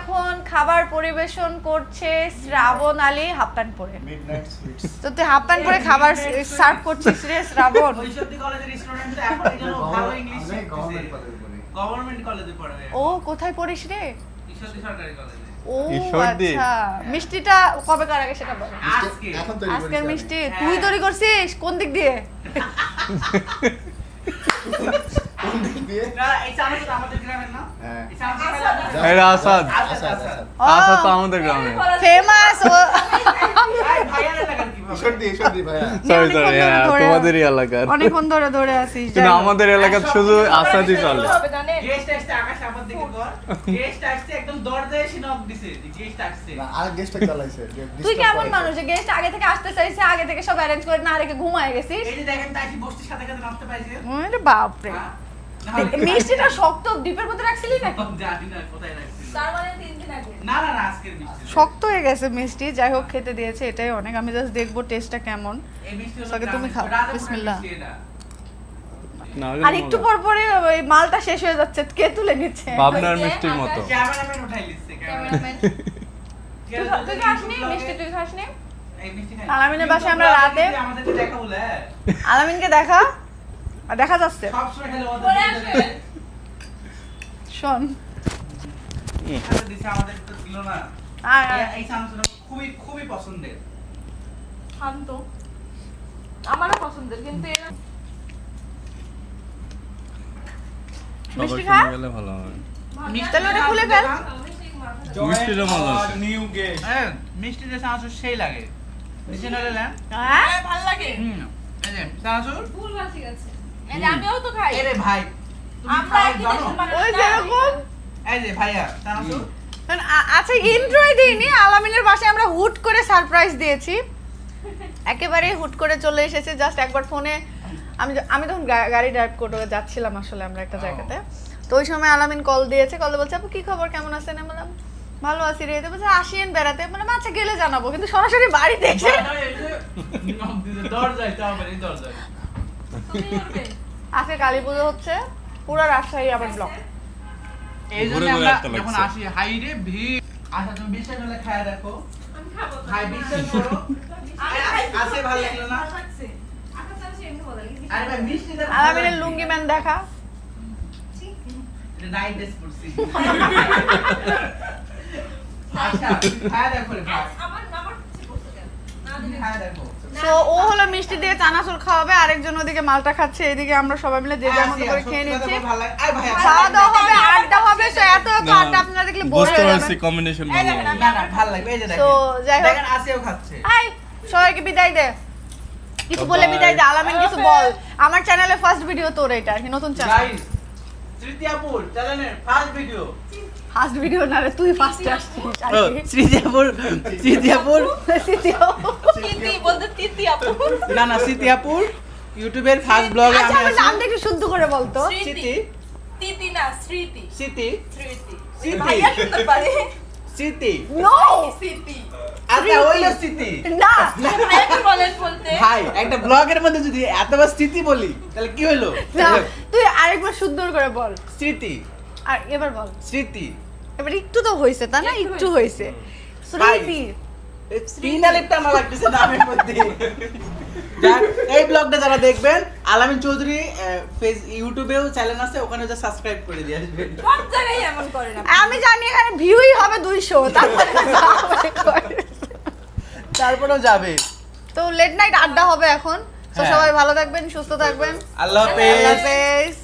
এখন খাবার পরিবেশন করছে শ্রাবণ আলী হাফ প্যান্ট পরে। Midnight sweets. তো তুই হাফ প্যান্ট পরে খাবার সার্ভ করছিস রে শ্রাবণ? ঐশ্বর্য কলেজের স্টুডেন্ট এখন এই জন্য ভালো ইংলিশ গভর্নমেন্ট শিখতেছে। কলেজে পড়ি। গভর্নমেন্ট কলেজে পড়ে। ও কোথায় পড়িস রে? ঈশ্বরদী সরকারি কলেজে। ও ঈশ্বরদী। আচ্ছা, মিষ্টিটা কবে কার আগে সেটা বল। আজকে এখন তৈরি আজকের করেছি মিষ্টি হ্যাঁ। তুই তৈরি করছিস কোন দিক দিয়ে? কোন দিক দিয়ে? না এই চামচটা আমাদের গ্রামের না? হ্যাঁ। এই চামচটা খাইলে এটা আসাদ। আসাদ। আসাদ তো আমাদের গ্রামে। ফেমাস ও। ভাই ভাইয়ার এলাকার কি ভাবে? ঈশ্বরদী ভাইয়া। সরি অনেকক্ষণ সরি, ধরে ধরে- তোমাদেরই এলাকার। অনেকক্ষণ ধরে ধরে আছিস। কিন্তু আমাদের এলাকার শুধু আসাদই চলে। গেস্ট আসছে আকাশ আমার দিকে কর। গেস্ট আসছে একদম দরজায় এসে নক দিছে। গেস্ট আসছে। না, আর গেস্টটা চালাইছে। তুই কেমন মানুষ যে গেস্ট আগে থেকে আসতে চাইছে, আগে থেকে সব অ্যারেঞ্জ করে না রেখে ঘুমায় গেছিস? এই যে দেখেন তাইছি বস্তির সাথে সাথে নামতে পাইছে। ওরে বাপ রে। হ্যাঁ? না হলে- মিষ্টিটা শক্ত ডিপের মধ্যে রাখছিলি নাকি? জানি না কোথায় রাখছি। তার মানে 3 দিন আগে। না না না আজকের মিষ্টি। শক্ত হয়ে গেছে মিষ্টি, যাই হোক খেতে দিয়েছে এটাই অনেক। আমি জাস্ট দেখবো টেস্টটা কেমন। এই মিষ্টি হলো আগে তুমি গ্রামের- খাও, রাধাপুরের বিসমিল্লাহ। মিষ্টি এটা। না, আর একটু পর পরে ওই মালটা শেষ হয়ে যাচ্ছে, কে তুলে নিচ্ছে? পাবনার মিষ্টির মতো। ক্যামেরাম্যান উঠাই লিখছে ক্যামেরাম্যান। তুই খাসনি মিষ্টি? তুই খাসনি? এই মিষ্টি খাই। আলামিনের বাসায় আমরা রাতে- আমাদেরকে দেখা বলে হ্যাঁ। আলামিনকে দেখা, আর দেখা যাচ্ছে। সব সময় খালি ওদের পরে দিতে আসবেন। শোন খাতে দিছে আমাদের তো দিল না। আয়, আয়। এই চামচটা খুবই খুবই পছন্দের। শান্ত। আমারও পছন্দের কিন্তু এরা সবাই মিষ্টি শুনে খা? গেলে ভালো হবে। তাহলে ওটা খুলে ফেল। মিষ্টিটা ভালো আছে। হ্যাঁ, মিষ্টি যে চানাচুর সেই লাগে। নিচে নলে নেন। হ্যাঁ? ভালো লাগে। এই যে চানাচুর। ভুল ভাল ঠিক আছে। এই যে আমিও তো খাই। এরে ভাই, তুমি আমরা খাও একই জানো? দেশের মানুষ ওই না। যেরকম। এই যে ভাইয়া, চানাচুর। আচ্ছা ইন্ট্রোই দিইনি, আলামিনের বাসায় আমরা হুট করে সারপ্রাইজ দিয়েছি। একেবারে হুট করে চলে এসেছে, জাস্ট একবার ফোনে আমি তখন গাড়ি ড্রাইভ করে যাচ্ছিলাম আসলে আমরা একটা জায়গাতে। তো ওই সময় আলামিন কল দিয়েছে, কল বলছে আপু কি খবর, কেমন আছেন? আমি বললাম ভালো আছি রে। তো বলছে আসিয়েন বেড়াতে। মানে আচ্ছা গেলে জানাবো, কিন্তু সরাসরি বাড়িতে এসে দরজায় তো আমার এই দরজায়। তুমি করবে। আজকে কালী পুজো হচ্ছে, পুরো রাজশাহী আবার ব্লক। এই জন্য ঘুরে ঘুরে আমরা একটা লাগছে। যখন আসি হাইরে ভিড়। আচ্ছা তুমি বিশ্বাস হলে খায়া দেখো। আমি খাবো তো। ভাই বিশ্বাস করো। আমি খাই। আছে ভালো লাগলো না? ভালো লাগছে। আকাশ চামচে এমনি ভালো লাগে। আরে ভাই মিষ্টি দেখো। আলামিনের লুঙ্গি ম্যান দেখা। নাইট ড্রেস পরছি। আচ্ছা খায়া দেখো রে ভাই। আমার ইচ্ছে করছে কেন? না দিলে খায়া দেখো। তো ও হলো মিষ্টি দিয়ে চানাচুর খাওয়াবে, আরেকজন ওদিকে মালটা খাচ্ছে, এদিকে আমরা সবাই মিলে যে যার মতো করে খেয়ে নিচ্ছি। ভালো লাগে। আরে ভাই খাওয়া দাওয়া হবে, আড্ডা হবে, তো এত এত না, আড্ডা আপনারা দেখলে বোর বুঝতে হয়ে পারছি যাবেন। কম্বিনেশন এই ভালো দেখেন, হবে। না না ভালো লাগবে এই যে দেখেন। তো যাই হোক। দেখেন আসেও খাচ্ছে। হাই সবাইকে বিদায় দে, কিছু বলে বিদায় দে। আলামিন কিছু বল। আমার চ্যানেলে ফার্স্ট ভিডিও তোর, এটা আর কি নতুন চ্যানেল। গাইস তৃতীয়াপুর চ্যানেলের ফার্স্ট ভিডিও। ফার্স্ট ভিডিও না রে, তুই ফার্স্ট আসছিস আর কি। তৃতীয়াপুর তিতি বলতে তিতি আপু। না না তৃতীয়াপুর ইউটিউবের ফার্স্ট ব্লগে আচ্ছা আমি আমার আছি। নামটা একটু শুদ্ধ করে বলতো। স্মৃতি। তিতি না স্মৃতি। স্মৃতি স্মৃতি। স্মৃতি। ভাইয়া শুনতে পারে। স্মৃতি নো স্মৃতি। আচ্ছা ওইলো স্মৃতি। না, ভাইয়া কি বলেন বলতে? ভাই একটা ব্লগের মধ্যে যদি এতবার স্মৃতি বলি তাহলে কি হলো? না তুই আরেকবার শুদ্ধ করে বল, স্মৃতি আর এবার বল। স্মৃতি এবার একটু তো হয়েছে তা না, একটু হয়েছে। স্মৃতি তিনালিপটা আমার লাগতেছে নামের মধ্যে। যাক, এই ব্লগটা যারা দেখবেন আলামিন চৌধুরী ইউটিউবেও চ্যানেল আছে, ওখানে যা সাবস্ক্রাইব করে দিয়ে আসবেন। সব জায়গায় এমন করে না। আমি জানি এখানে ভিউই হবে 200, তারপরেও যাবে। তো লেট নাইট আড্ডা হবে এখন। তো হ্যাঁ। সবাই ভালো থাকবেন, সুস্থ থাকবেন। আল্লাহ আল্লাহ হাফেজ। হাফেজ।